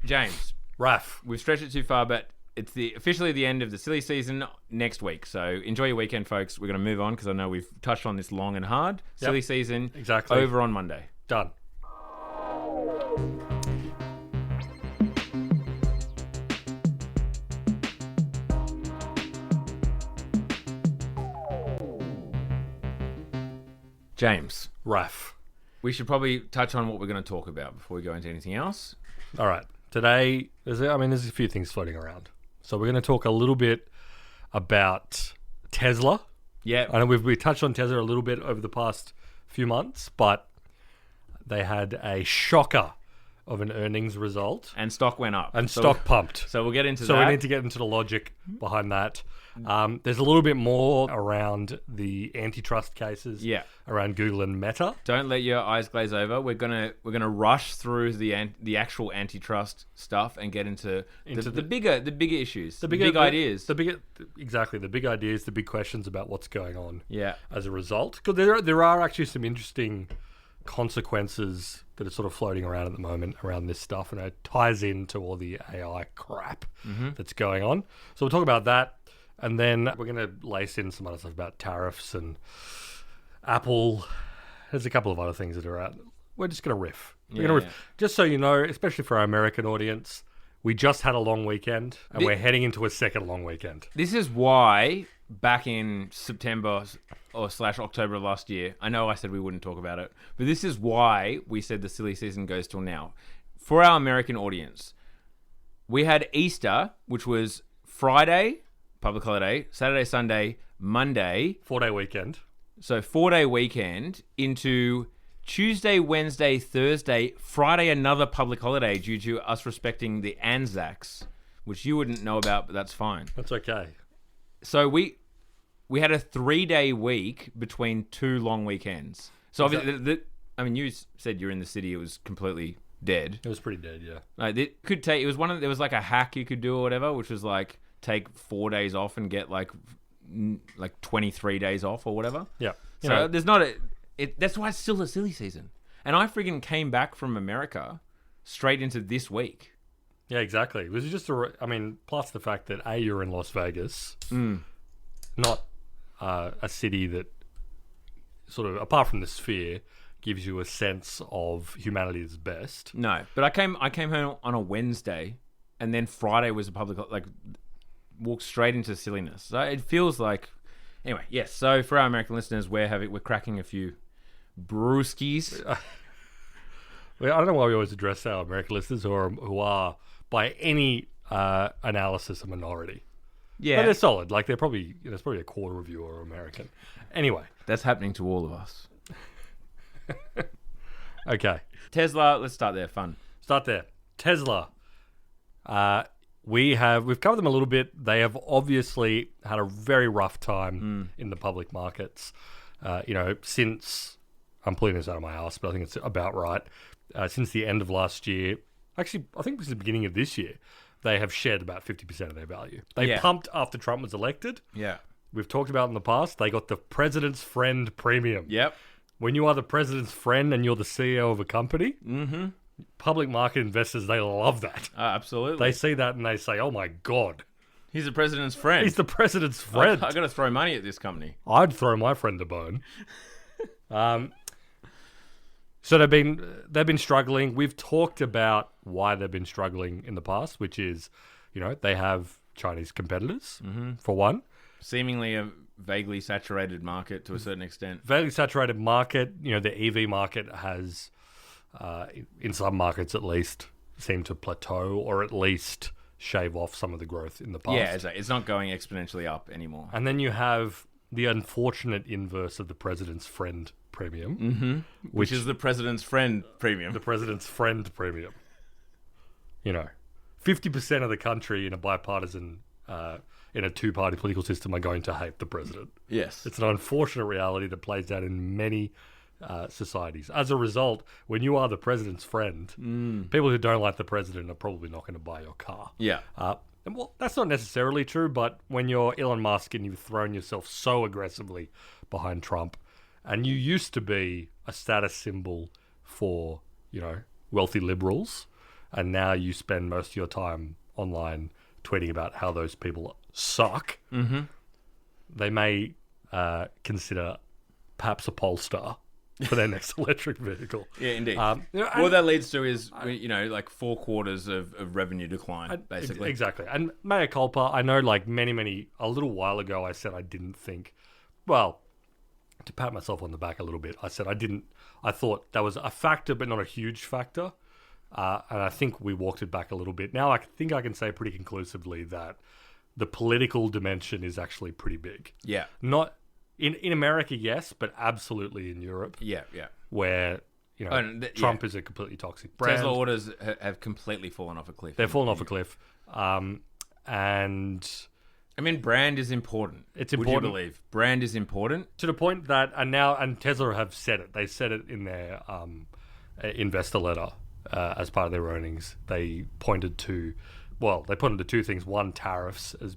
James, Raf. we've stretched it too far, but it's officially the end of the silly season next week. So enjoy your weekend, folks. We're going to move on because I know we've touched on this long and hard. Silly season. Exactly. Over on Monday. Done. James. Raf. We should probably touch on what we're going to talk about before we go into anything else. All right. Today, there's a few things floating around. So we're going to talk a little bit about Tesla. Yeah. I know we touched on Tesla a little bit over the past few months, but they had a shocker of an earnings result. And stock went up. And stock pumped. So we'll get into that. So we need to get into the logic behind that. There's a little bit more around the antitrust cases around Google and Meta. Don't let your eyes glaze over. We're gonna rush through the actual antitrust stuff and get into the bigger issues, the big ideas. The big ideas, the big questions about what's going on. Yeah. As a result, because there are actually some interesting consequences that are sort of floating around at the moment around this stuff, and it ties into all the AI crap that's going on. So we'll talk about that. And then we're going to lace in some other stuff about tariffs and Apple. There's a couple of other things that are out. We're just going to riff. Just so you know, especially for our American audience, we just had a long weekend and we're heading into a second long weekend. This is why back in September or / October of last year, I know I said we wouldn't talk about it, but this is why we said the silly season goes till now. For our American audience, we had Easter, which was Friday, public holiday, Saturday, Sunday, Monday. 4-day weekend. So 4-day weekend into Tuesday, Wednesday, Thursday, Friday, another public holiday due to us respecting the Anzacs, which you wouldn't know about, but that's fine. That's okay. So we had a 3-day week between 2 long weekends. So obviously, you said you're in the city, it was completely dead. It was pretty dead, yeah. Like there was like a hack you could do or whatever, which was like take 4 days off and get like 23 days off or whatever. Yeah. So there's not that's why it's still a silly season. And I friggin' came back from America straight into this week. Yeah, exactly. It was just plus the fact that you're in Las Vegas, not a city that sort of, apart from the Sphere, gives you a sense of humanity's best. No, but I came home on a Wednesday, and then Friday was a public, walked straight into silliness. So it feels like, anyway, yes. So for our American listeners, we're cracking a few brewskis. I don't know why we always address our American listeners who are by any analysis a minority. Yeah, but they're solid. Like they're probably there's probably a quarter of you are American. Anyway, that's happening to all of us. Okay, Tesla. Let's start there. Fun. Start there. Tesla. We've covered them a little bit. They have obviously had a very rough time in the public markets. Since I'm pulling this out of my ass, but I think it's about right. Since the end of last year, actually, I think it was the beginning of this year, they have shed about 50% of their value. They pumped after Trump was elected. Yeah. We've talked about in the past, they got the President's Friend Premium. Yep. When you are the President's friend and you're the CEO of a company, public market investors, they love that. Absolutely. They see that and they say, oh my God. He's the President's friend. He's the President's friend. I got to throw money at this company. I'd throw my friend a bone. So they've been struggling. We've talked about why they've been struggling in the past, which is, they have Chinese competitors, for one. Seemingly a vaguely saturated market to a certain extent. Vaguely saturated market. The EV market has, in some markets at least, seemed to plateau or at least shave off some of the growth in the past. Yeah, it's not going exponentially up anymore. And then you have the unfortunate inverse of the President's Friend Premium, which is the President's Friend Premium. The President's Friend Premium. 50% of the country in a bipartisan, in a two-party political system are going to hate the president. Yes. It's an unfortunate reality that plays out in many societies. As a result, when you are the president's friend, people who don't like the president are probably not going to buy your car. Yeah. That's not necessarily true, but when you're Elon Musk and you've thrown yourself so aggressively behind Trump, and you used to be a status symbol for, wealthy liberals, and now you spend most of your time online tweeting about how those people suck, they may consider perhaps a Polestar for their next electric vehicle. Yeah, indeed. You know, What that leads to is, like 4 quarters of revenue decline, basically. Exactly. And mea culpa, I know like many, a little while ago I said I didn't think, well, to pat myself on the back a little bit, I said I thought that was a factor, but not a huge factor. And I think we walked it back a little bit. Now I think I can say pretty conclusively that the political dimension is actually pretty big. Yeah. Not in America, yes, but absolutely in Europe. Yeah. Where, Trump is a completely toxic brand. Tesla orders have completely fallen off a cliff. They've fallen off a cliff. And I mean, brand is important. It's important. Would you believe? Brand is important. To the point that, and Tesla have said it. They said it in their investor letter as part of their earnings. They pointed to 2 things. One, tariffs as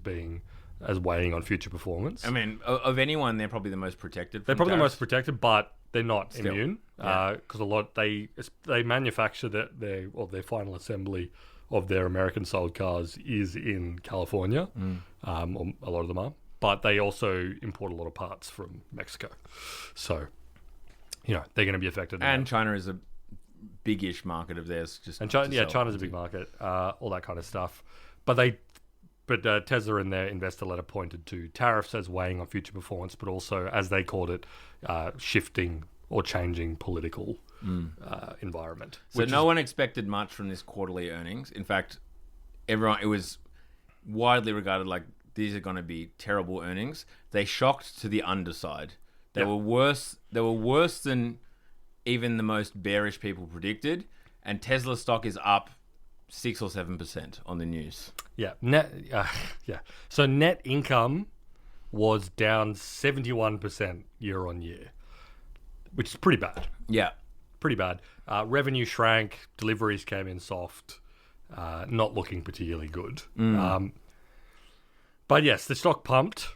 weighing on future performance. I mean, of anyone, they're probably the most protected. They're probably the most protected, but they're not Still. immune because a lot they manufacture their final assembly of their American sold cars is in California. Or a lot of them are, but they also import a lot of parts from Mexico. So, they're going to be affected. And China is a big-ish market of theirs. China's a big market. All that kind of stuff. But Tesla in their investor letter pointed to tariffs as weighing on future performance, but also, as they called it, shifting or changing political environment. So no one expected much from this quarterly earnings. In fact, it was widely regarded like these are going to be terrible earnings. They shocked to the underside. They were worse. They were worse than even the most bearish people predicted. And Tesla stock is up 6 or 7% on the news. Yeah. So net income was down 71% year on year, which is pretty bad. Yeah. Pretty bad. Revenue shrank. Deliveries came in soft. Not looking particularly good. But yes, the stock pumped.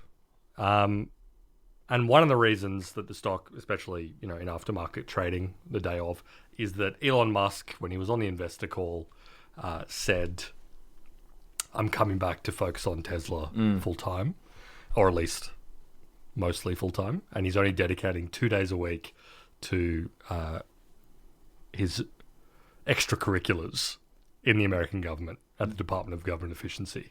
And one of the reasons that the stock, especially, in aftermarket trading the day of, is that Elon Musk, when he was on the investor call, said, I'm coming back to focus on Tesla full time, or at least mostly full time. And he's only dedicating 2 days a week to his extracurriculars in the American government at the Department of Government Efficiency,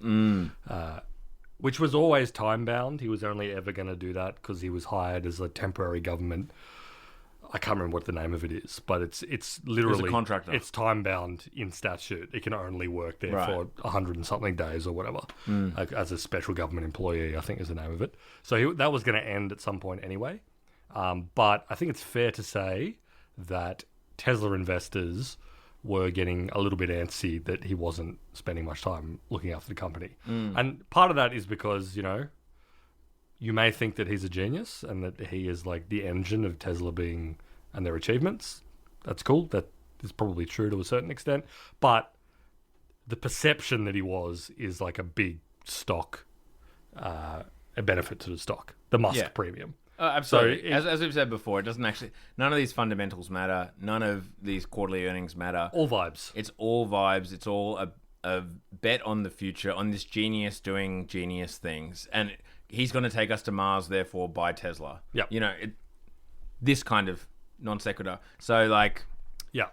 which was always time-bound. He was only ever going to do that because he was hired as a temporary government. I can't remember what the name of it is, but it's literally... He's a contractor. It's time-bound in statute. It can only work there for 100 and something days or whatever, as a special government employee, I think is the name of it. So that was going to end at some point anyway. But I think it's fair to say that Tesla investors were getting a little bit antsy that he wasn't spending much time looking after the company. And part of that is because, you may think that he's a genius and that he is like the engine of Tesla and their achievements. That's cool. That is probably true to a certain extent. But the perception that he is like a big stock, a benefit to the stock, the Musk premium. Absolutely. So as we've said before, it doesn't actually... None of these fundamentals matter. None of these quarterly earnings matter. All vibes. It's all vibes. It's all a bet on the future, on this genius doing genius things. And he's going to take us to Mars, therefore buy Tesla. Yeah. This kind of non sequitur. So, Yeah.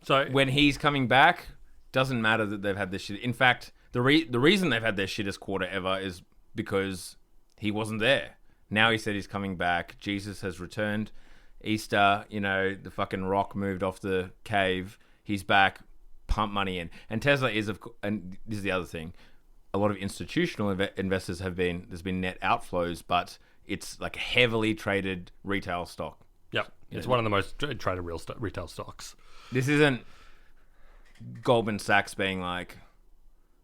So when he's coming back, doesn't matter that they've had this shit. In fact, the reason they've had their shittest quarter ever is because he wasn't there. Now he said he's coming back. Jesus has returned. Easter, the fucking rock moved off the cave. He's back. Pump money in. And Tesla is, and this is the other thing, a lot of institutional investors there's been net outflows, but it's like heavily traded retail stock. Yep. It's one of the most traded retail stocks. This isn't Goldman Sachs being like,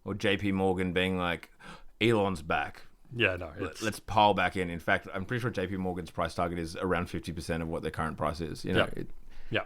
or JP Morgan being like, Elon's back. Yeah, no. Let's pile back in. In fact, I'm pretty sure JP Morgan's price target is around 50% of what their current price is. Yeah.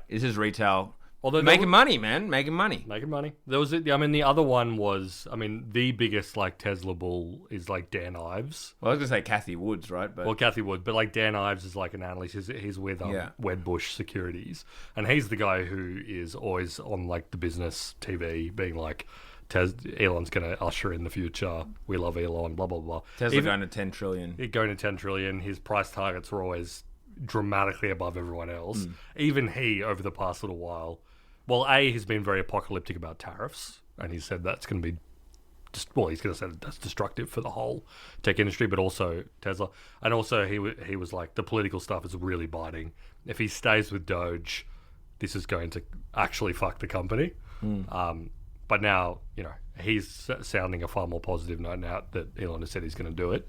This is retail Although Making money, man. Making money. Making money. There was, the other one was, the biggest like Tesla bull is like Dan Ives. Well, I was gonna say Kathy Woods, right? But Well, Kathy Wood, but like Dan Ives is like an analyst. He's with Wedbush Securities, and he's the guy who is always on like the business TV, being like, Elon's going to usher in the future. We love Elon. Blah blah blah. Tesla going to 10 trillion. Going to 10 trillion. His price targets were always dramatically above everyone else. Even he, over the past little while, well, he's been very apocalyptic about tariffs, and he said that's going to be he's going to say that that's destructive for the whole tech industry, but also Tesla. And also he was like, the political stuff is really biting. If he stays with Doge, this is going to actually fuck the company. But now, he's sounding a far more positive note now that Elon has said he's going to do it.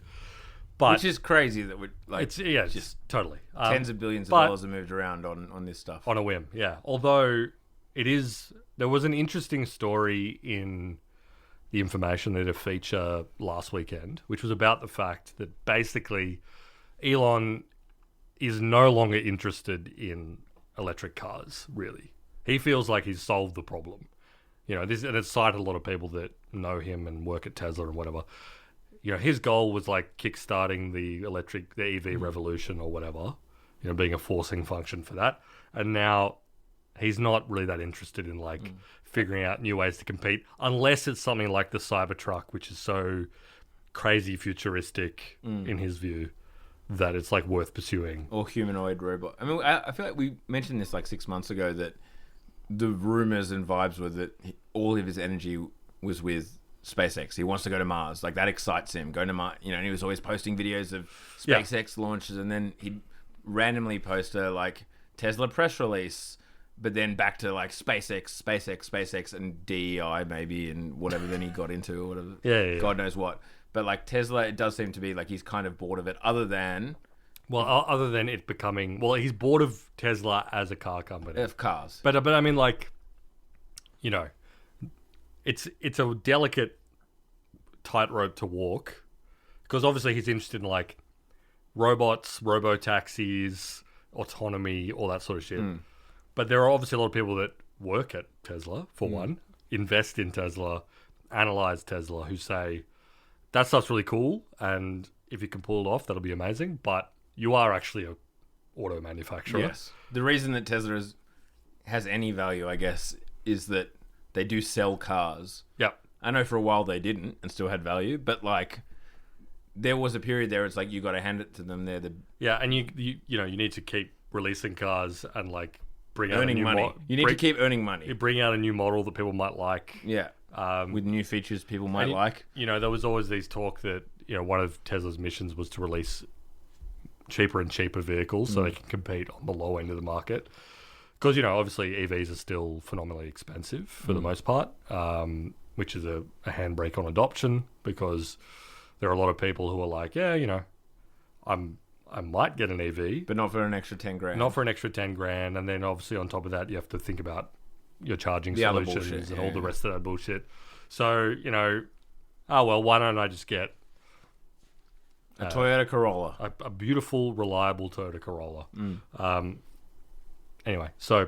But which is crazy that we like. It's just totally tens of billions of dollars are moved around on this stuff on a whim. Yeah, although there was an interesting story in the Information Editor feature last weekend, which was about the fact that basically Elon is no longer interested in electric cars. Really, he feels like he's solved the problem. This, and it's cited a lot of people that know him and work at Tesla and whatever. His goal was like kickstarting the EV revolution or whatever, being a forcing function for that. And now he's not really that interested in like figuring out new ways to compete, unless it's something like the Cybertruck, which is so crazy futuristic in his view that it's like worth pursuing. Or humanoid robot. I feel like we mentioned this like 6 months ago, that the rumors and vibes were that all of his energy was with SpaceX. He wants to go to Mars. Like, that excites him. Going to Mars, and he was always posting videos of SpaceX launches, and then he'd randomly post a like Tesla press release, but then back to like SpaceX, and DEI maybe, and whatever then he got into, or whatever. Yeah. God knows what. But like Tesla, it does seem to be like he's kind of bored of it, other than it becoming... Well, he's bored of Tesla as a car company. Of cars. But it's a delicate tightrope to walk, because obviously he's interested in like robots, robo-taxis, autonomy, all that sort of shit. But there are obviously a lot of people that work at Tesla, for one, invest in Tesla, analyze Tesla, who say, that stuff's really cool, and if you can pull it off, that'll be amazing, but you are actually a auto manufacturer. Yes. The reason that Tesla has any value, I guess, is that they do sell cars. Yeah. I know for a while they didn't and still had value, but like there was a period there it's like you got to hand it to them. They're the and you need to keep releasing cars and like bring out earning money. You need to keep earning money. You bring out a new model that people might like. Yeah. With new features people might like. There was always these talk that one of Tesla's missions was to release cheaper and cheaper vehicles so they can compete on the low end of the market. Because, obviously EVs are still phenomenally expensive for the most part, which is a handbrake on adoption, because there are a lot of people who are like, I might get an EV. But not for an extra 10 grand. Not for an extra 10 grand. And then obviously on top of that, you have to think about your charging solutions and all the rest of that bullshit. So, why don't I just get a Toyota Corolla? A beautiful, reliable Toyota Corolla. Anyway, so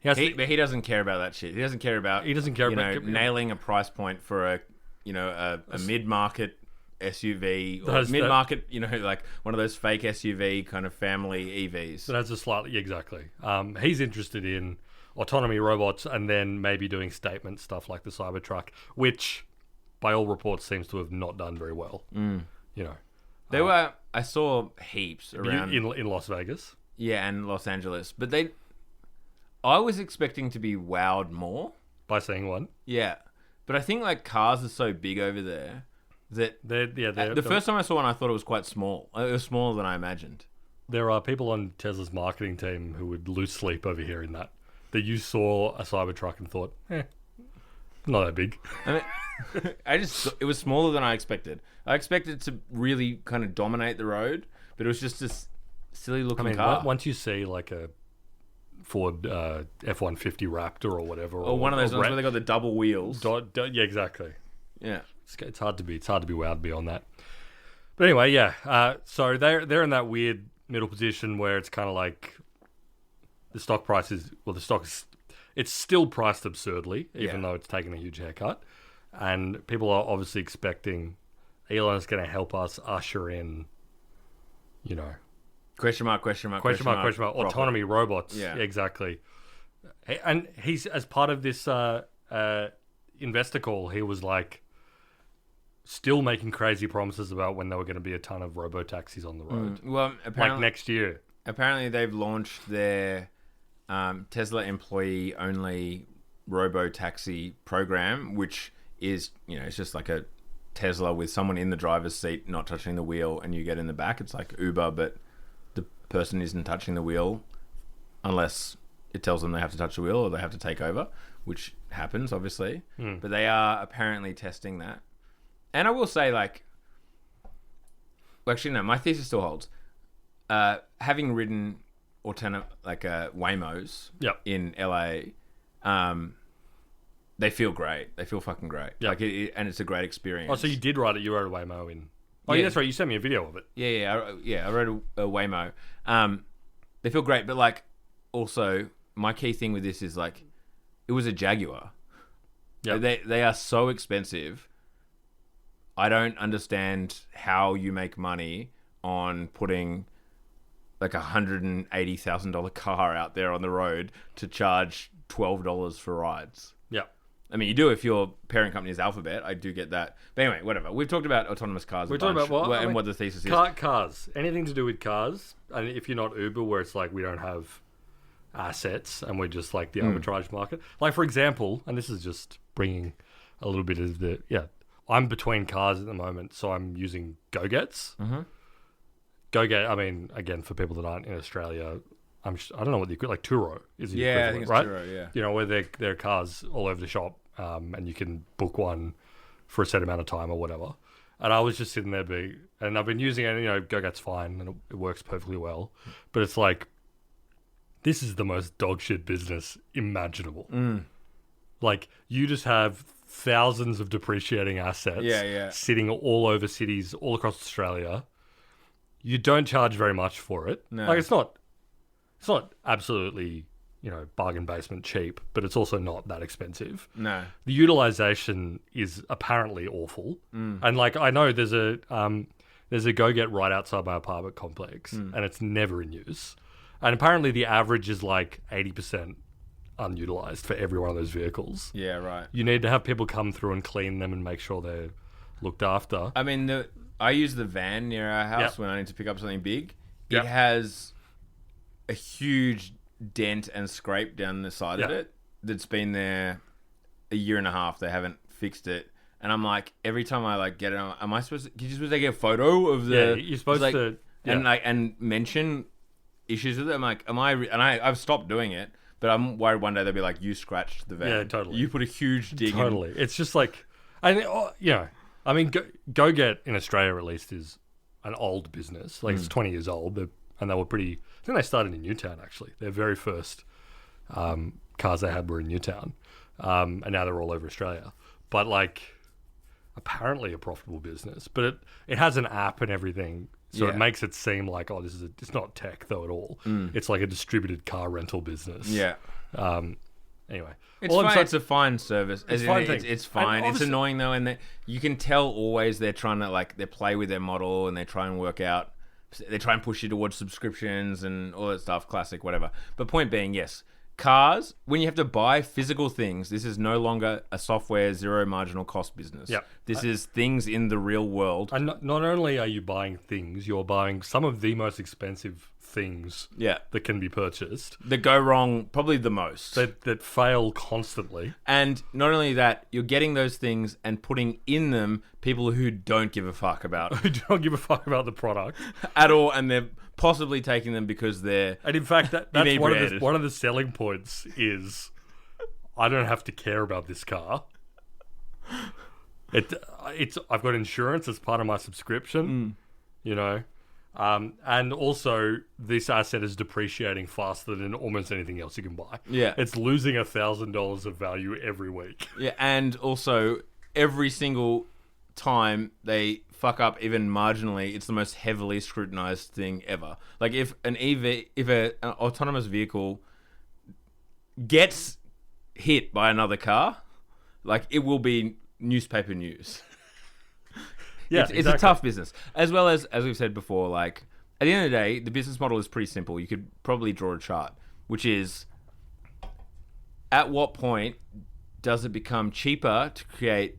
but he doesn't care about that shit. He doesn't care about nailing a price point for a mid-market SUV, or mid-market, like one of those fake SUV kind of family EVs. That's a slightly exactly. He's interested in autonomy, robots, and then maybe doing statement stuff like the Cybertruck, which by all reports seems to have not done very well. There were, I saw heaps around in Las Vegas. Yeah, and Los Angeles. But I was expecting to be wowed more. By seeing one? Yeah. But I think like cars are so big over there that the first time I saw one, I thought it was quite small. It was smaller than I imagined. There are people on Tesla's marketing team who would lose sleep over hearing that you saw a Cybertruck and thought, not that big. It was smaller than I expected. I expected it to really kind of dominate the road, but it was just this silly looking car. Once you see like a Ford F-150 Raptor or whatever, or one of those ones where they got the double wheels. Yeah, exactly. Yeah, it's hard to be wowed beyond that. But anyway, so they're in that weird middle position where it's kind of like the stock price is It's still priced absurdly, even Yeah. though it's taken a huge haircut. And people are obviously expecting Elon's going to help us usher in, you know, Question mark. autonomy robots. Yeah. Exactly. And he's, as part of this investor call, he was like, still making crazy promises about when there were going to be a ton of robo-taxis on the road. Well, Like apparently, next year. apparently they've launched their Tesla employee-only robo-taxi program, which is, it's just like a Tesla with someone in the driver's seat not touching the wheel, and you get in the back. It's like Uber, but the person isn't touching the wheel unless it tells them they have to touch the wheel or they have to take over, which happens, obviously. But they are apparently testing that. And I will say, well, actually, no, my thesis still holds. Having ridden Waymos Yep. in LA, they feel great. They feel fucking great. Yep. And it's a great experience. Oh, so you did ride it. You rode a Waymo in... Oh, Yeah. yeah, that's right. You sent me a video of it. I rode a Waymo. They feel great, but also my key thing with this is it was a Jaguar. Yep. They are so expensive. I don't understand how you make money on putting $180,000 car out there on the road to charge $12 for rides. Yeah. I mean, you do if your parent company is Alphabet. I do get that. But anyway, whatever. We've talked about autonomous cars. We're talking about what the thesis is. Cars. Anything to do with cars. And if you're not Uber, where it's we don't have assets and we're just the arbitrage market. For example, and this is just bringing a little bit of I'm between cars at the moment, so I'm using GoGets. Mm-hmm. GoGet, I mean, again, for people that aren't in Australia, I don't know what the equivalent, Turo is the Yeah, I equivalent, think it's right? Turo, yeah. Where there are cars all over the shop, and you can book one for a set amount of time or whatever. And I was just sitting there and I've been using it, GoGet's fine, and it works perfectly well. But it's this is the most dog shit business imaginable. You just have thousands of depreciating assets sitting all over cities all across Australia. You don't charge very much for it. No. It's not absolutely, bargain basement cheap, but it's also not that expensive. No. The utilization is apparently awful. And I know there's a Go-Get right outside my apartment complex and it's never in use. And apparently the average is 80% unutilized for every one of those vehicles. Yeah, right. You need to have people come through and clean them and make sure they're looked after. I mean, I use the van near our house Yep. when I need to pick up something big. Yep. It has a huge dent and scrape down the side of Yep. it that's been there a year and a half. They haven't fixed it. And I'm every time I get it, am I supposed to take a photo of the... Yeah, you're supposed to... And and mention issues with it. I've stopped doing it, but I'm worried one day they'll be you scratched the van. Yeah, totally. You put a huge dig in. Totally. It's just Go-Get in Australia at least is an old business. It's 20 years old. And they were pretty... I think they started in Newtown, actually. Their very first cars they had were in Newtown. And now they're all over Australia. But, apparently a profitable business. But it has an app and everything. So it makes it seem it's not tech, though, at all. It's a distributed car rental business. Yeah. Anyway. It's fine. It's a fine service. It's fine thing. It's fine. It's annoying though, and you can tell always they're trying to they play with their model and they try and work out. They try and push you towards subscriptions and all that stuff. Classic, whatever. But point being, yes, cars. When you have to buy physical things, this is no longer a software zero marginal cost business. Yep. This is things in the real world. And not only are you buying things, you're buying some of the most expensive things that can be purchased. That go wrong probably the most. That fail constantly. And not only that, you're getting those things and putting in them people who don't give a fuck about Who don't give a fuck about the product at all, and they're possibly taking them because they're... And in fact, that's one of the selling points is I don't have to care about this car. I've got insurance as part of my subscription, and also this asset is depreciating faster than almost anything else you can buy. Yeah. It's losing $1,000 of value every week. Yeah, and also every single time they fuck up even marginally, it's the most heavily scrutinized thing ever. If an autonomous vehicle gets hit by another car, like it will be newspaper news. Yeah, It's a tough business. As well as we've said before, like at the end of the day, the business model is pretty simple. You could probably draw a chart, which is at what point does it become cheaper to create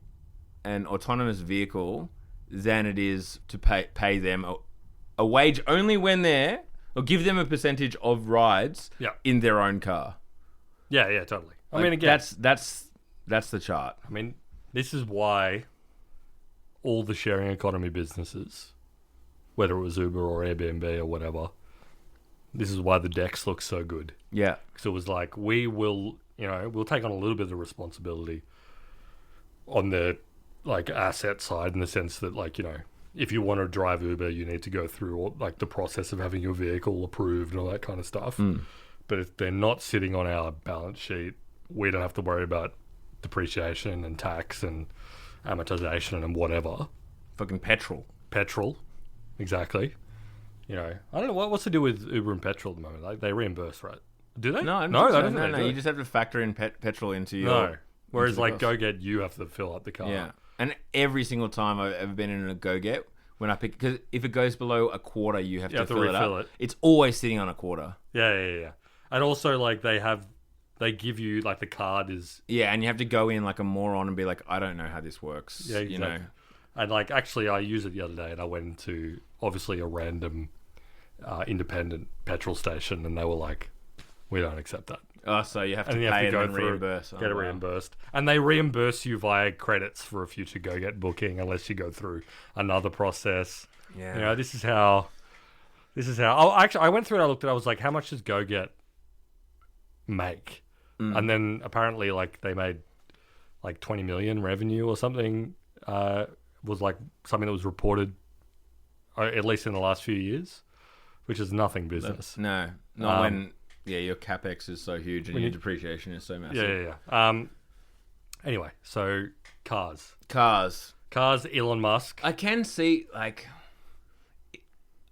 an autonomous vehicle than it is to pay them a wage only when they're, or give them a percentage of rides in their own car. Yeah, totally. I Like, mean, again, that's the chart. I mean, this is why all the sharing economy businesses, whether it was Uber or Airbnb or whatever, this is why the decks look so good. Yeah. Because it was like, we'll take on a little bit of the responsibility on the like asset side, in the sense that, like, if you want to drive Uber, you need to go through all, like, the process of having your vehicle approved and all that kind of stuff. But if they're not sitting on our balance sheet, we don't have to worry about depreciation and tax and amortization and whatever. Fucking petrol. Exactly. I don't know what's to do with Uber and petrol at the moment. Like, they reimburse, right? Do they? No, No. You just have to factor in petrol into your. No. Whereas, into the like, cost. Go Get, you have to fill up the car. Yeah, and every single time I've ever been in a Go Get, when I pick, because if it goes below a quarter, you have to fill it refill up. it. It's always sitting on a quarter. Yeah. And also, like, they give you, like, the card is... Yeah, and you have to go in like a moron and be like, I don't know how this works. Yeah, exactly. And, like, actually, I used it the other day, and I went into, obviously, a random independent petrol station, and they were like, we don't accept that. Oh, so you have to And pay you have to and then reimburse. Get it reimbursed. And they reimburse you via credits for a future Go Get booking, unless you go through another process. Yeah. This is how... Oh, actually, I went through and I looked at it. I was like, how much does Go Get make? And then apparently, like, they made like 20 million revenue or something. Was like something that was reported at least in the last few years, which is nothing business. No, not when your capex is so huge and your depreciation is so massive. Yeah. Anyway, so cars, Elon Musk. I can see, like,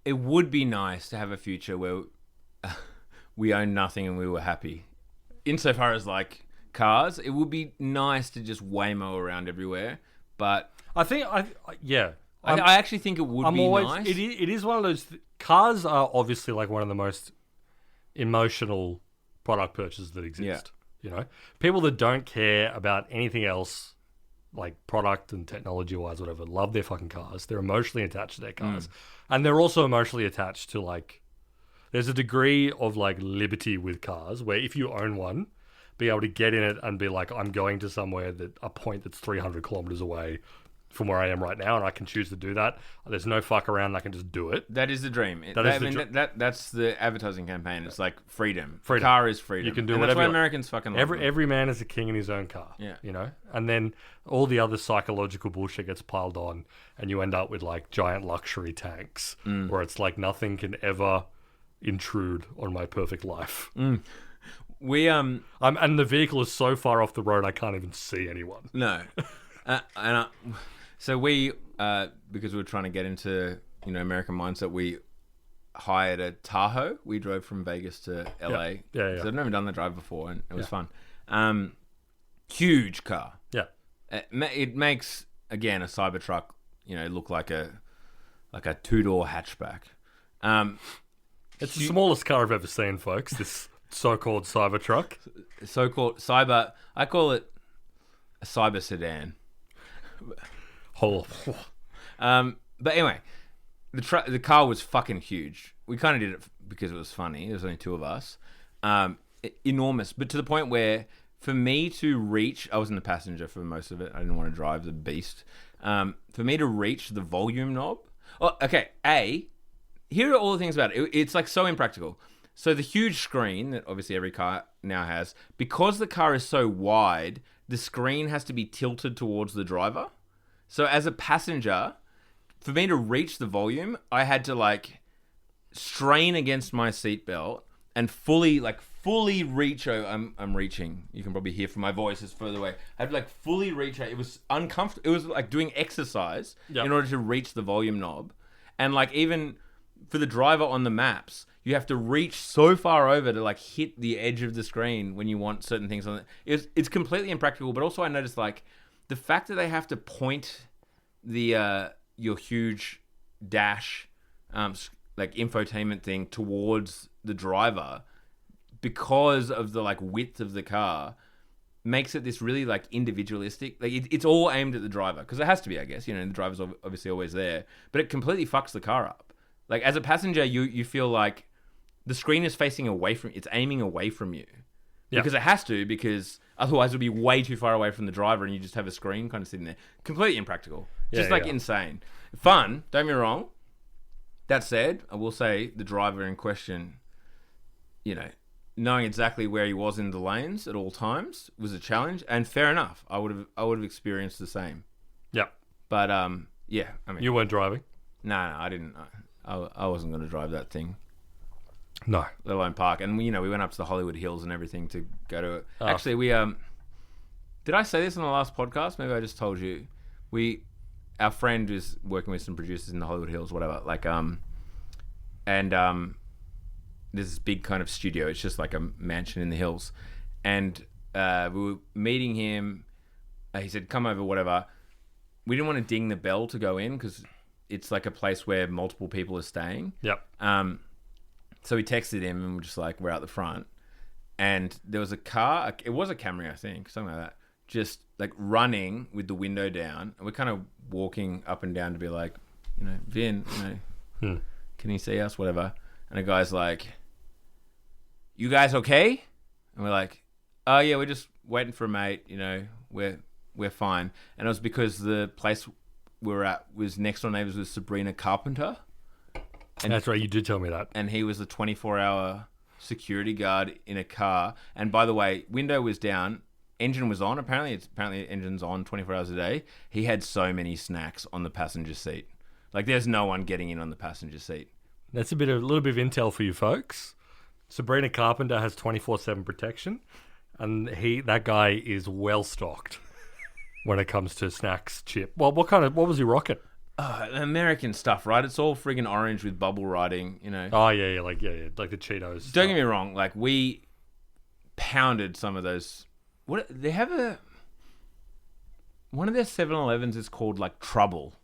it would be nice to have a future where we own nothing and we were happy. Insofar as, like, cars, it would be nice to just Waymo around everywhere. But I think, I actually think it would be nice. It is one of those... Cars are obviously, like, one of the most emotional product purchases that exist. People that don't care about anything else, like product and technology-wise, whatever, love their fucking cars. They're emotionally attached to their cars. And they're also emotionally attached to, like... There's a degree of, like, liberty with cars where if you own one, be able to get in it and be like, I'm going to somewhere a point that's 300 kilometers away from where I am right now, and I can choose to do that. There's no fuck around. I can just do it. That is the dream. That's the advertising campaign. It's like freedom. Freedom. Car is freedom. You can do and whatever that's why you want. Americans fucking love them. Every man is a king in his own car. Yeah. And then all the other psychological bullshit gets piled on, and you end up with, like, giant luxury tanks where it's like nothing can ever intrude on my perfect life. We and the vehicle is so far off the road I can't even see anyone. No. So we because we were trying to get into American mindset, we hired a Tahoe. We drove from Vegas to LA. Yeah. So I've never done the drive before, and it was fun. Huge car. Yeah. It makes, again, a Cybertruck look like a 2-door hatchback. It's the smallest car I've ever seen, folks. This so-called Cybertruck. So-called cyber. I call it a cyber sedan. But anyway, the car was fucking huge. We kind of did it because it was funny. There was only two of us. Enormous, but to the point where for me to reach, I was in the passenger for most of it. I didn't want to drive the beast. For me to reach the volume knob. Oh, okay. Here are all the things about it. It's like so impractical. So the huge screen that obviously every car now has, because the car is so wide, the screen has to be tilted towards the driver. So as a passenger, for me to reach the volume, I had to, like, strain against my seatbelt and fully reach out. I'm reaching. You can probably hear from my voice, it's further away. I had to, like, fully reach out. It was uncomfortable. It was like doing exercise in order to reach the volume knob. And, like, even for the driver on the maps, you have to reach so far over to like hit the edge of the screen when you want certain things on it. It's completely impractical. But also, I noticed like the fact that they have to point the your huge dash, like infotainment thing towards the driver because of the like width of the car makes it this really like individualistic. Like it's all aimed at the driver because it has to be, I guess. You know, the driver's obviously always there, but it completely fucks the car up. Like as a passenger, you feel like the screen is facing away from, it's aiming away from you. Yeah. Because it has to, because otherwise it would be way too far away from the driver and you just have a screen kind of sitting there. Completely impractical. Just insane. Fun, don't get me wrong. That said, I will say the driver in question, you know, knowing exactly where he was in the lanes at all times was a challenge, and fair enough. I would have experienced the same. Yep. But yeah, I mean, you weren't driving? No, I didn't. I wasn't going to drive that thing. No. Let alone park. And we went up to the Hollywood Hills and everything to go to it. Oh. Actually, we did I say this on the last podcast? Maybe I just told you. Our friend is working with some producers in the Hollywood Hills, whatever. Like there's this big kind of studio. It's just like a mansion in the hills. And we were meeting him. He said, come over, whatever. We didn't want to ding the bell to go in because it's like a place where multiple people are staying. Yep. So we texted him and we're just like, we're out the front. And there was a car. It was a Camry, I think, something like that. Just like running with the window down. And we're kind of walking up and down to be like, you know, Vin, you know, can you see us? Whatever. And a guy's like, you guys okay? And we're like, oh yeah, we're just waiting for a mate. You know, we're fine. And it was because the place we were at was next door neighbors with Sabrina Carpenter. And that's right, you did tell me that. And he was a 24-hour security guard in a car. And by the way, window was down, engine was on. Apparently engine's on 24 hours a day. He had so many snacks on the passenger seat. Like there's no one getting in on the passenger seat. That's a little bit of intel for you folks. Sabrina Carpenter has 24/7 protection, and that guy is well stocked when it comes to snacks, chip. Well, what was he rocking? American stuff, right? It's all friggin' orange with bubble writing, you know. Oh yeah, like the Cheetos. Don't get me wrong, like we pounded some of those. What they have one of their 7-Elevens is called like Trouble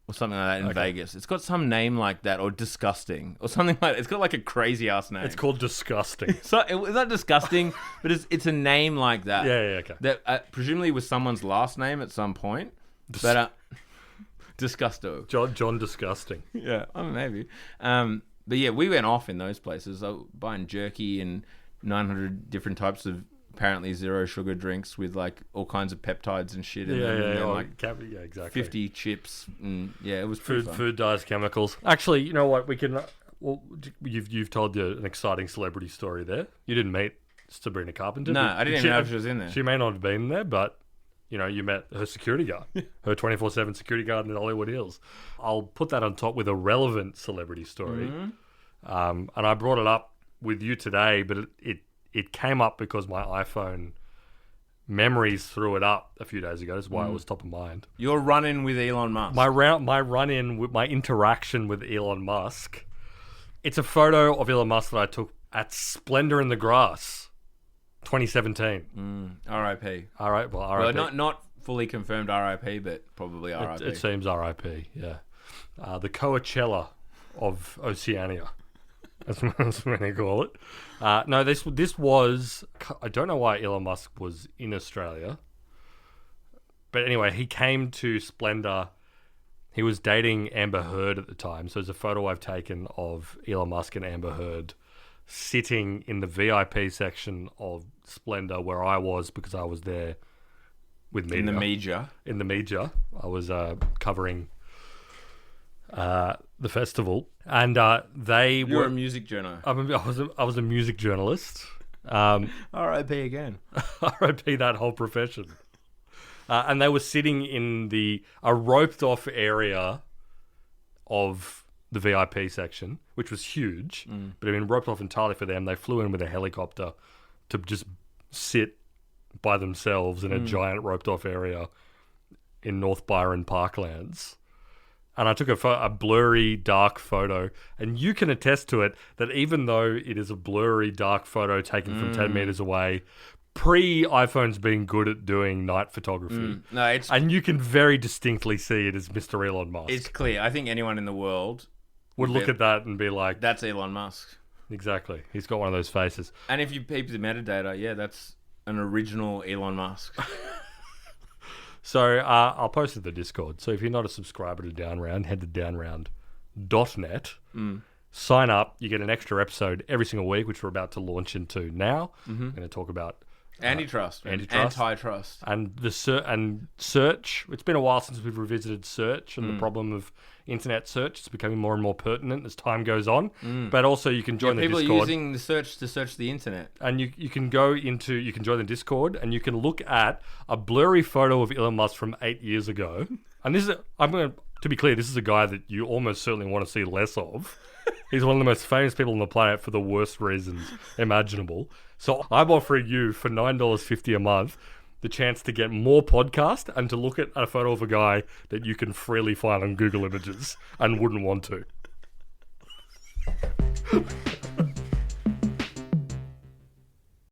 or something like that in Vegas. It's got some name like that, or Disgusting or something like that. It's got like a crazy ass name. It's called Disgusting. So it's not disgusting, but it's a name like that. Yeah, okay. That presumably was someone's last name at some point, but. Disgusto. John Disgusting. Yeah, maybe. But yeah, we went off in those places. Buying jerky and 900 different types of apparently zero sugar drinks with like all kinds of peptides and shit in them. Yeah, exactly. 50 chips. And yeah, it was food dyes, chemicals. Actually, you know what? We can. Well, you've told an exciting celebrity story there. You didn't meet Sabrina Carpenter. No, I didn't even know if she was in there. She may not have been there, but. You know, you met her security guard, her 24/7 security guard in Hollywood Hills. I'll put that on top with a relevant celebrity story. Mm-hmm. And I brought it up with you today, but it came up because my iPhone memories threw it up a few days ago. That's why it was top of mind. Your run-in with Elon Musk. My run-in with my interaction with Elon Musk. It's a photo of Elon Musk that I took at Splendor in the Grass. 2017. R.I.P. All right, well, R.I.P. Well, not fully confirmed R.I.P., but probably R.I.P. It seems R.I.P., yeah. The Coachella of Oceania. That's what they call it. No, this was... I don't know why Elon Musk was in Australia. But anyway, he came to Splendor. He was dating Amber Heard at the time. So there's a photo I've taken of Elon Musk and Amber Heard sitting in the VIP section of Splendor where I was because I was there with media. In the media. I was covering the festival. And they were... You're a music journalist. I was a music journalist. R.I.P. again. R.I.P. that whole profession. And they were sitting in a roped off area of the VIP section, which was huge, but it had been roped off entirely for them. They flew in with a helicopter to just sit by themselves in a giant roped off area in North Byron Parklands. and I took a blurry, dark photo. And you can attest to it that even though it is a blurry, dark photo taken from 10 meters away, pre-iPhone's been good at doing night photography. No, and you can very distinctly see it as Mr. Elon Musk. it's clear. I think anyone in the world Would look at that and be like, that's Elon Musk. exactly. He's got one of those faces. And if you peep the metadata, yeah, that's an original Elon Musk. So I'll post it in the Discord. So if you're not a subscriber to Downround, head to downround.net. Sign up. You get an extra episode every single week, which we're about to launch into now. We're going to talk about Antitrust. Antitrust. and the search. It's been a while since we've revisited search and the problem of internet search. It's becoming more and more pertinent as time goes on. But also you can join the People Discord. are using the search to search the internet. And you can join the Discord and you can look at a blurry photo of Elon Musk from 8 years ago. And to be clear, this is a guy that you almost certainly want to see less of. He's one of the most famous people on the planet for the worst reasons imaginable. So I'm offering you for $9.50 a month the chance to get more podcast and to look at a photo of a guy that you can freely find on Google Images and wouldn't want to.